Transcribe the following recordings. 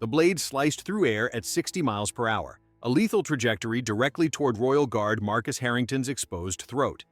The blade sliced through air at 60 miles per hour, a lethal trajectory directly toward Royal Guard Marcus Harrington's exposed throat.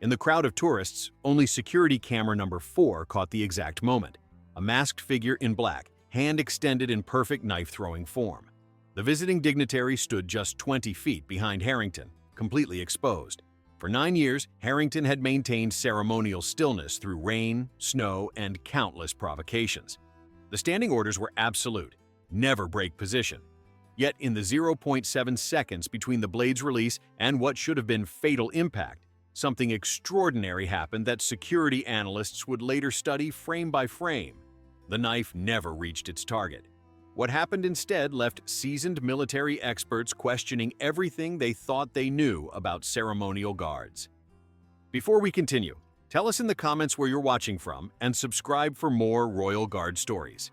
In the crowd of tourists, only security camera number 4 caught the exact moment. A masked figure in black, hand extended in perfect knife-throwing form. The visiting dignitary stood just 20 feet behind Harrington, completely exposed. For 9 years, Harrington had maintained ceremonial stillness through rain, snow, and countless provocations. The standing orders were absolute: never break position. Yet in the 0.7 seconds between the blade's release and what should have been fatal impact, something extraordinary happened that security analysts would later study frame by frame. The knife never reached its target. What happened instead left seasoned military experts questioning everything they thought they knew about ceremonial guards. Before we continue, tell us in the comments where you're watching from and subscribe for more Royal Guard stories.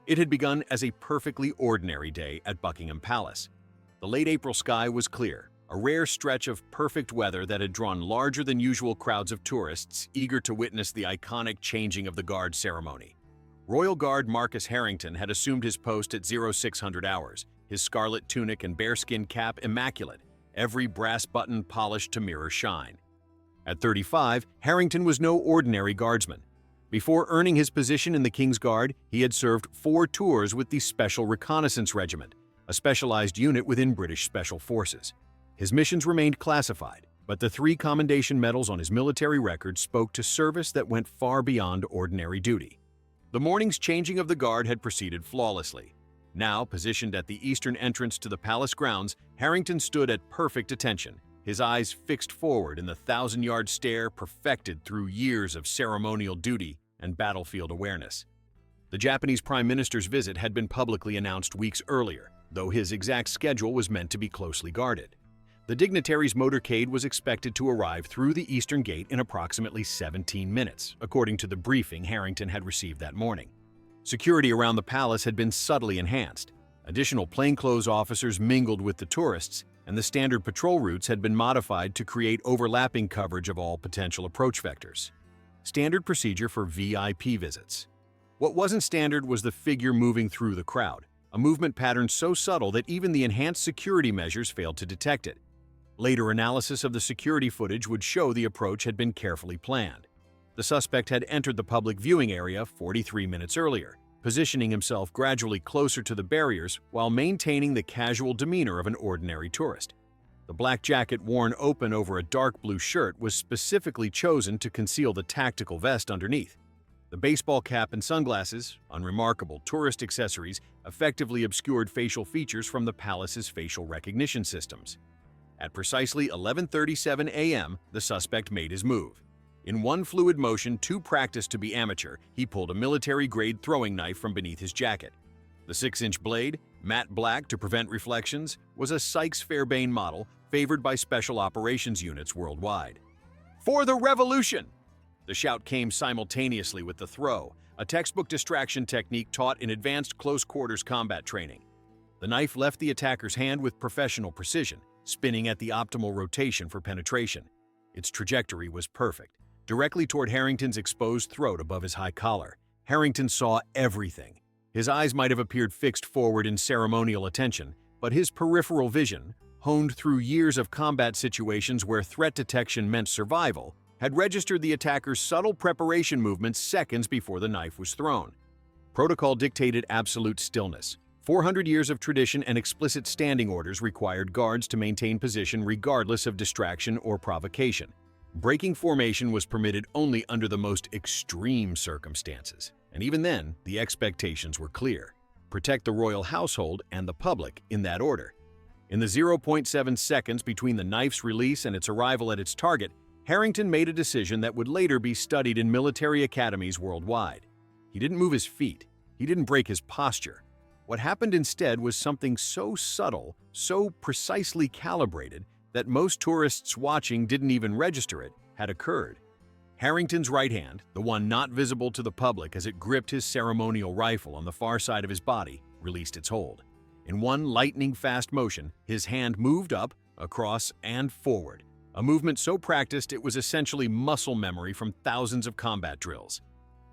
It had begun as a perfectly ordinary day at Buckingham Palace. The late April sky was clear, a rare stretch of perfect weather that had drawn larger than usual crowds of tourists eager to witness the iconic changing of the guard ceremony. Royal Guard Marcus Harrington had assumed his post at 0600 hours, his scarlet tunic and bearskin cap immaculate, every brass button polished to mirror shine. At 35, Harrington was no ordinary guardsman. Before earning his position in the King's Guard, he had served 4 tours with the Special Reconnaissance Regiment, a specialized unit within British Special Forces. His missions remained classified, but the 3 commendation medals on his military record spoke to service that went far beyond ordinary duty. The morning's changing of the guard had proceeded flawlessly. Now, positioned at the eastern entrance to the palace grounds, Harrington stood at perfect attention, his eyes fixed forward in the 1,000-yard stare perfected through years of ceremonial duty and battlefield awareness. The Japanese Prime Minister's visit had been publicly announced weeks earlier, though his exact schedule was meant to be closely guarded. The dignitary's motorcade was expected to arrive through the Eastern Gate in approximately 17 minutes, according to the briefing Harrington had received that morning. Security around the palace had been subtly enhanced. Additional plainclothes officers mingled with the tourists, and the standard patrol routes had been modified to create overlapping coverage of all potential approach vectors. Standard procedure for VIP visits. What wasn't standard was the figure moving through the crowd, a movement pattern so subtle that even the enhanced security measures failed to detect it. Later analysis of the security footage would show the approach had been carefully planned. The suspect had entered the public viewing area 43 minutes earlier, positioning himself gradually closer to the barriers while maintaining the casual demeanor of an ordinary tourist. The black jacket worn open over a dark blue shirt was specifically chosen to conceal the tactical vest underneath. The baseball cap and sunglasses, unremarkable tourist accessories, effectively obscured facial features from the palace's facial recognition systems. At precisely 11:37 a.m., the suspect made his move. In one fluid motion too practiced to be amateur, he pulled a military-grade throwing knife from beneath his jacket. The 6-inch blade, matte black to prevent reflections, was a Sykes-Fairbairn model favored by special operations units worldwide. "For the revolution!" The shout came simultaneously with the throw, a textbook distraction technique taught in advanced close-quarters combat training. The knife left the attacker's hand with professional precision, spinning at the optimal rotation for penetration. Its trajectory was perfect, directly toward Harrington's exposed throat above his high collar. Harrington saw everything. His eyes might have appeared fixed forward in ceremonial attention, but his peripheral vision, honed through years of combat situations where threat detection meant survival, had registered the attacker's subtle preparation movements seconds before the knife was thrown. Protocol dictated absolute stillness. 400 years of tradition and explicit standing orders required guards to maintain position regardless of distraction or provocation. Breaking formation was permitted only under the most extreme circumstances, and even then, the expectations were clear. Protect the royal household and the public in that order. In the 0.7 seconds between the knife's release and its arrival at its target, Harrington made a decision that would later be studied in military academies worldwide. He didn't move his feet. He didn't break his posture. What happened instead was something so subtle, so precisely calibrated, that most tourists watching didn't even register it had occurred. Harrington's right hand, the one not visible to the public as it gripped his ceremonial rifle on the far side of his body, released its hold. In one lightning-fast motion, his hand moved up, across, and forward, a movement so practiced it was essentially muscle memory from thousands of combat drills.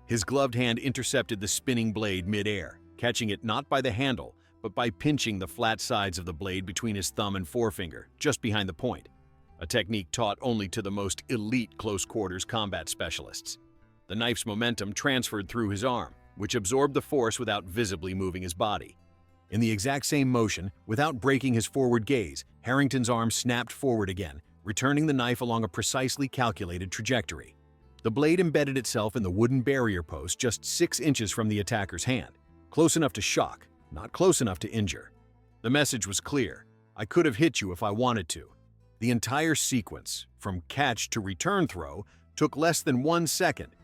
His gloved hand intercepted the spinning blade mid-air, catching it not by the handle, but by pinching the flat sides of the blade between his thumb and forefinger, just behind the point, a technique taught only to the most elite close-quarters combat specialists. The knife's momentum transferred through his arm, which absorbed the force without visibly moving his body. In the exact same motion, without breaking his forward gaze, Harrington's arm snapped forward again, returning the knife along a precisely calculated trajectory. The blade embedded itself in the wooden barrier post just 6 inches from the attacker's hand, close enough to shock, not close enough to injure. The message was clear. I could have hit you if I wanted to. The entire sequence, from catch to return throw, took less than 1 second.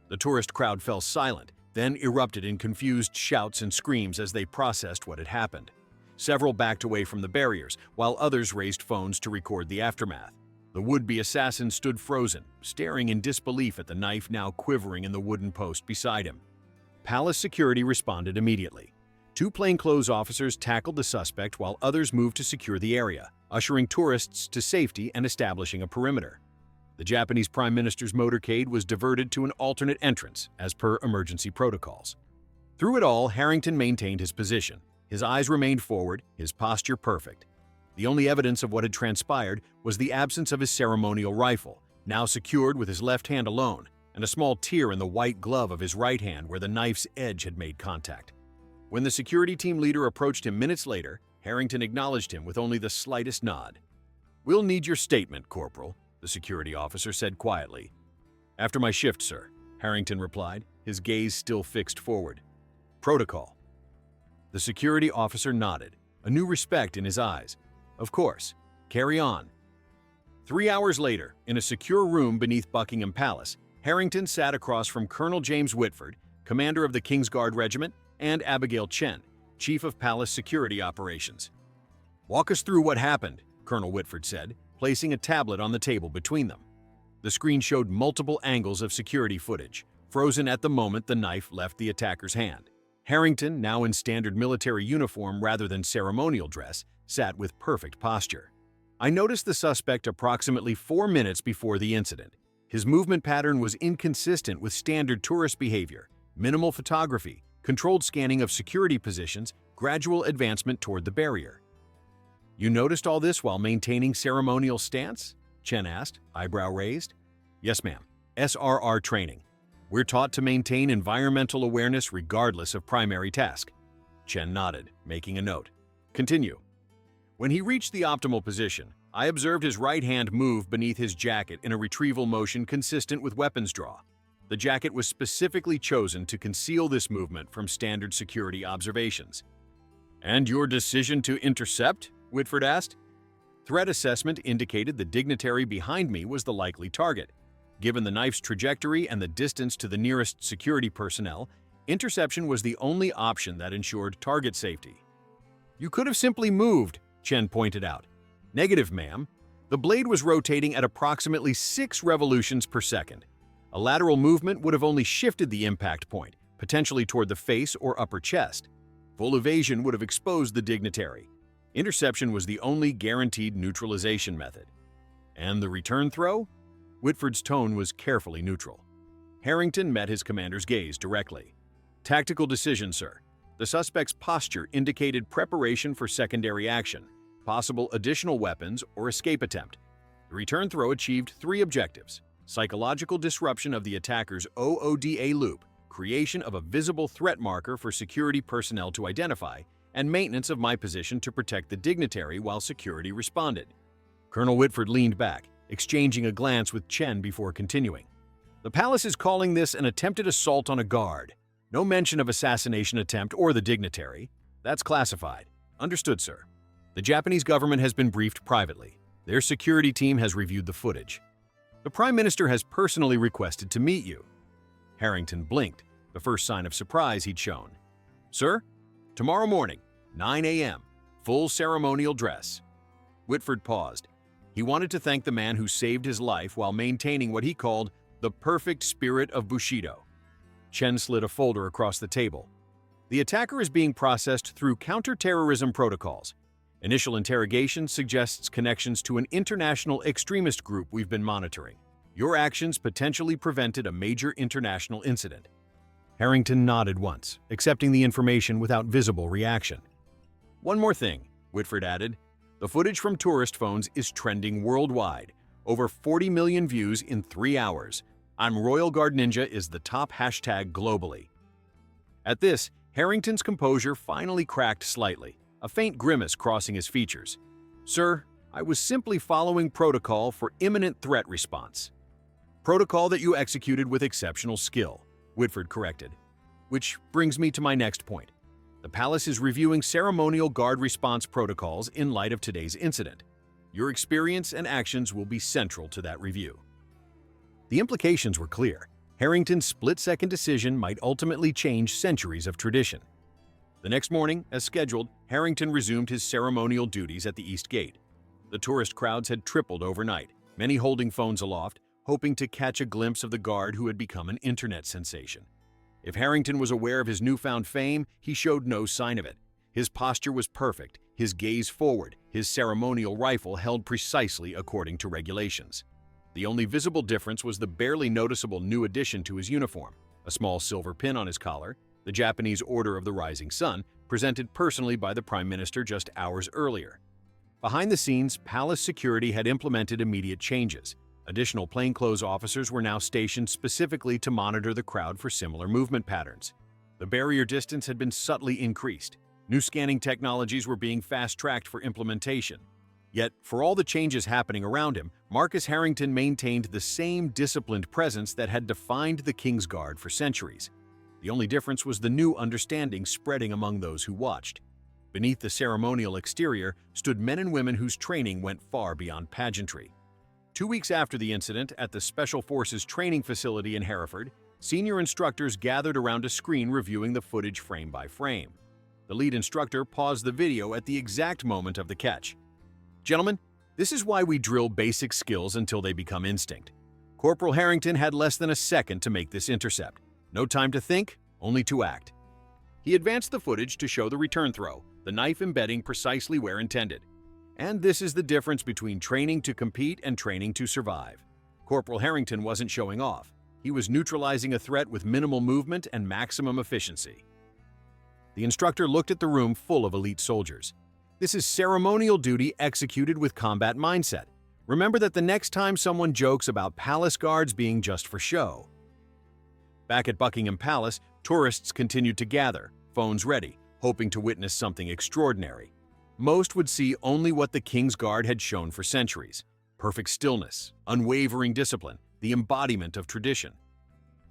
The tourist crowd fell silent, then erupted in confused shouts and screams as they processed what had happened. Several backed away from the barriers, while others raised phones to record the aftermath. The would-be assassin stood frozen, staring in disbelief at the knife now quivering in the wooden post beside him. Palace security responded immediately. 2 plainclothes officers tackled the suspect while others moved to secure the area, ushering tourists to safety and establishing a perimeter. The Japanese Prime Minister's motorcade was diverted to an alternate entrance, as per emergency protocols. Through it all, Harrington maintained his position. His eyes remained forward, his posture perfect. The only evidence of what had transpired was the absence of his ceremonial rifle, now secured with his left hand alone, and a small tear in the white glove of his right hand where the knife's edge had made contact. When the security team leader approached him minutes later, Harrington acknowledged him with only the slightest nod. "We'll need your statement, Corporal," the security officer said quietly. "After my shift, sir," Harrington replied, his gaze still fixed forward. "Protocol." The security officer nodded, a new respect in his eyes. "Of course. Carry on." 3 hours later, in a secure room beneath Buckingham Palace, Harrington sat across from Colonel James Whitford, commander of the Kingsguard Regiment, and Abigail Chen, chief of palace security operations. "Walk us through what happened," Colonel Whitford said, placing a tablet on the table between them. The screen showed multiple angles of security footage, frozen at the moment the knife left the attacker's hand. Harrington, now in standard military uniform rather than ceremonial dress, sat with perfect posture. "I noticed the suspect approximately 4 minutes before the incident. His movement pattern was inconsistent with standard tourist behavior, minimal photography, controlled scanning of security positions, gradual advancement toward the barrier." "You noticed all this while maintaining ceremonial stance?" Chen asked, eyebrow raised. "Yes, ma'am. SRR training. We're taught to maintain environmental awareness regardless of primary task." Chen nodded, making a note. "Continue." "When he reached the optimal position, I observed his right hand move beneath his jacket in a retrieval motion consistent with weapons draw. The jacket was specifically chosen to conceal this movement from standard security observations." "And your decision to intercept?" Whitford asked. "Threat assessment indicated the dignitary behind me was the likely target. Given the knife's trajectory and the distance to the nearest security personnel, interception was the only option that ensured target safety." "You could have simply moved," Chen pointed out. "Negative, ma'am. The blade was rotating at approximately 6 revolutions per second. A lateral movement would have only shifted the impact point, potentially toward the face or upper chest. Full evasion would have exposed the dignitary. Interception was the only guaranteed neutralization method." "And the return throw?" Whitford's tone was carefully neutral. Harrington met his commander's gaze directly. "Tactical decision, sir. The suspect's posture indicated preparation for secondary action, possible additional weapons, or escape attempt. The return throw achieved 3 objectives: psychological disruption of the attacker's OODA loop, creation of a visible threat marker for security personnel to identify, and maintenance of my position to protect the dignitary while security responded." Colonel Whitford leaned back, exchanging a glance with Chen before continuing. "The palace is calling this an attempted assault on a guard. No mention of assassination attempt or the dignitary. That's classified." "Understood, sir. The Japanese government has been briefed privately. Their security team has reviewed the footage. The Prime Minister has personally requested to meet you." Harrington blinked, the first sign of surprise he'd shown. "Sir? Tomorrow morning, 9 a.m., full ceremonial dress." Whitford paused. He wanted to thank the man who saved his life while maintaining what he called the perfect spirit of Bushido. Chen slid a folder across the table. "The attacker is being processed through counter-terrorism protocols. Initial interrogation suggests connections to an international extremist group we've been monitoring. Your actions potentially prevented a major international incident." Harrington nodded once, accepting the information without visible reaction. "One more thing," Whitford added. "The footage from tourist phones is trending worldwide. Over 40 million views in 3 hours. I'm Royal Guard Ninja is the top hashtag globally." At this, Harrington's composure finally cracked slightly, a faint grimace crossing his features. "Sir, I was simply following protocol for imminent threat response." "Protocol that you executed with exceptional skill," Whitford corrected. "Which brings me to my next point. The palace is reviewing ceremonial guard response protocols in light of today's incident. Your experience and actions will be central to that review." The implications were clear. Harrington's split-second decision might ultimately change centuries of tradition. The next morning, as scheduled, Harrington resumed his ceremonial duties at the East Gate. The tourist crowds had tripled overnight, many holding phones aloft, hoping to catch a glimpse of the guard who had become an internet sensation. If Harrington was aware of his newfound fame, he showed no sign of it. His posture was perfect, his gaze forward, his ceremonial rifle held precisely according to regulations. The only visible difference was the barely noticeable new addition to his uniform, a small silver pin on his collar, the Japanese Order of the Rising Sun, presented personally by the Prime Minister just hours earlier. Behind the scenes, palace security had implemented immediate changes. Additional plainclothes officers were now stationed specifically to monitor the crowd for similar movement patterns. The barrier distance had been subtly increased. New scanning technologies were being fast-tracked for implementation. Yet, for all the changes happening around him, Marcus Harrington maintained the same disciplined presence that had defined the King's Guard for centuries. The only difference was the new understanding spreading among those who watched. Beneath the ceremonial exterior stood men and women whose training went far beyond pageantry. 2 weeks after the incident, at the Special Forces training facility in Hereford, senior instructors gathered around a screen reviewing the footage frame by frame. The lead instructor paused the video at the exact moment of the catch. "Gentlemen, this is why we drill basic skills until they become instinct. Corporal Harrington had less than a second to make this intercept. No time to think, only to act." He advanced the footage to show the return throw, the knife embedding precisely where intended. And this is the difference between training to compete and training to survive. Corporal Harrington wasn't showing off. He was neutralizing a threat with minimal movement and maximum efficiency. The instructor looked at the room full of elite soldiers. "This is ceremonial duty executed with combat mindset. Remember that the next time someone jokes about palace guards being just for show." Back at Buckingham Palace, tourists continued to gather, phones ready, hoping to witness something extraordinary. Most would see only what the King's Guard had shown for centuries: perfect stillness, unwavering discipline, the embodiment of tradition.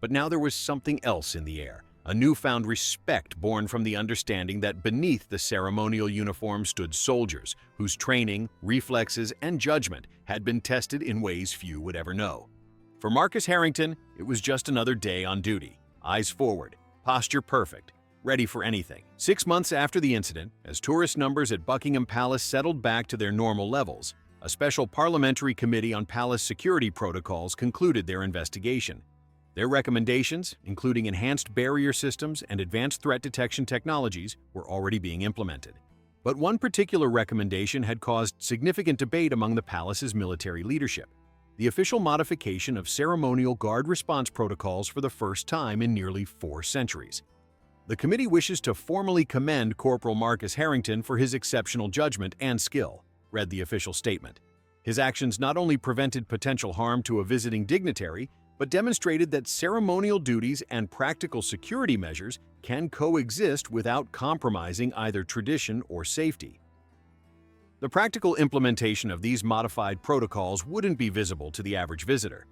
But now there was something else in the air, a newfound respect born from the understanding that beneath the ceremonial uniform stood soldiers whose training, reflexes, and judgment had been tested in ways few would ever know. For Marcus Harrington, it was just another day on duty, eyes forward, posture perfect, ready for anything. 6 months after the incident, as tourist numbers at Buckingham Palace settled back to their normal levels, a special parliamentary committee on palace security protocols concluded their investigation. Their recommendations, including enhanced barrier systems and advanced threat detection technologies, were already being implemented. But one particular recommendation had caused significant debate among the palace's military leadership: the official modification of ceremonial guard response protocols for the first time in nearly 4 centuries. The committee wishes to formally commend Corporal Marcus Harrington for his exceptional judgment and skill, read the official statement. His actions not only prevented potential harm to a visiting dignitary, but demonstrated that ceremonial duties and practical security measures can coexist without compromising either tradition or safety. The practical implementation of these modified protocols wouldn't be visible to the average visitor.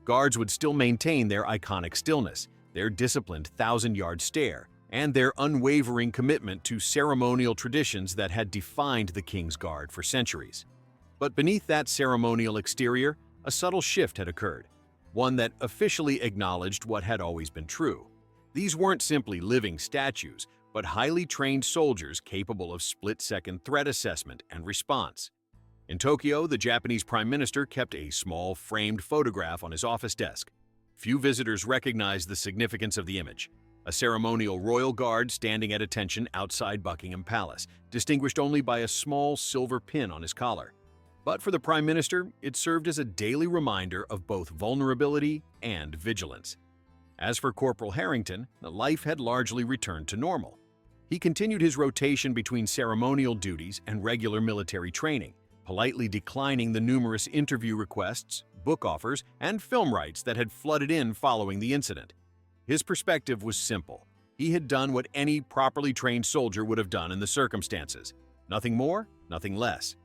Guards would still maintain their iconic stillness, their disciplined 1,000-yard stare, and their unwavering commitment to ceremonial traditions that had defined the King's Guard for centuries. But beneath that ceremonial exterior, a subtle shift had occurred, one that officially acknowledged what had always been true. These weren't simply living statues, but highly trained soldiers capable of split-second threat assessment and response. In Tokyo, the Japanese Prime Minister kept a small framed photograph on his office desk. Few visitors recognized the significance of the image: a ceremonial royal guard standing at attention outside Buckingham Palace, distinguished only by a small silver pin on his collar. But for the Prime Minister, it served as a daily reminder of both vulnerability and vigilance. As for Corporal Harrington, life had largely returned to normal. He continued his rotation between ceremonial duties and regular military training, politely declining the numerous interview requests, book offers, and film rights that had flooded in following the incident. His perspective was simple. He had done what any properly trained soldier would have done in the circumstances. Nothing more, nothing less.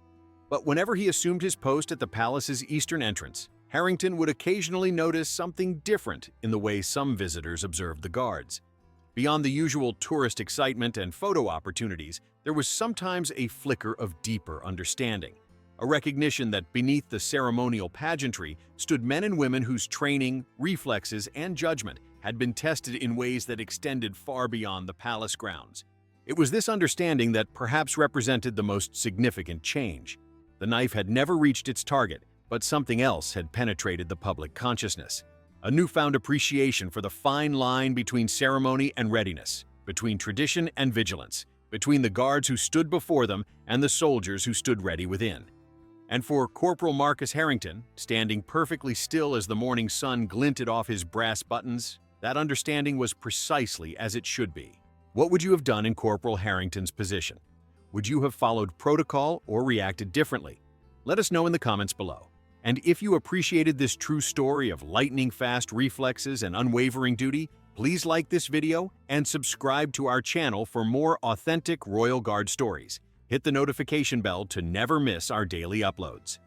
But whenever he assumed his post at the palace's eastern entrance, Harrington would occasionally notice something different in the way some visitors observed the guards. Beyond the usual tourist excitement and photo opportunities, there was sometimes a flicker of deeper understanding, a recognition that beneath the ceremonial pageantry stood men and women whose training, reflexes, and judgment had been tested in ways that extended far beyond the palace grounds. It was this understanding that perhaps represented the most significant change. The knife had never reached its target, but something else had penetrated the public consciousness. A newfound appreciation for the fine line between ceremony and readiness, between tradition and vigilance, between the guards who stood before them and the soldiers who stood ready within. And for Corporal Marcus Harrington, standing perfectly still as the morning sun glinted off his brass buttons, that understanding was precisely as it should be. What would you have done in Corporal Harrington's position? Would you have followed protocol or reacted differently? Let us know in the comments below. And if you appreciated this true story of lightning-fast reflexes and unwavering duty, please like this video and subscribe to our channel for more authentic Royal Guard stories. Hit the notification bell to never miss our daily uploads.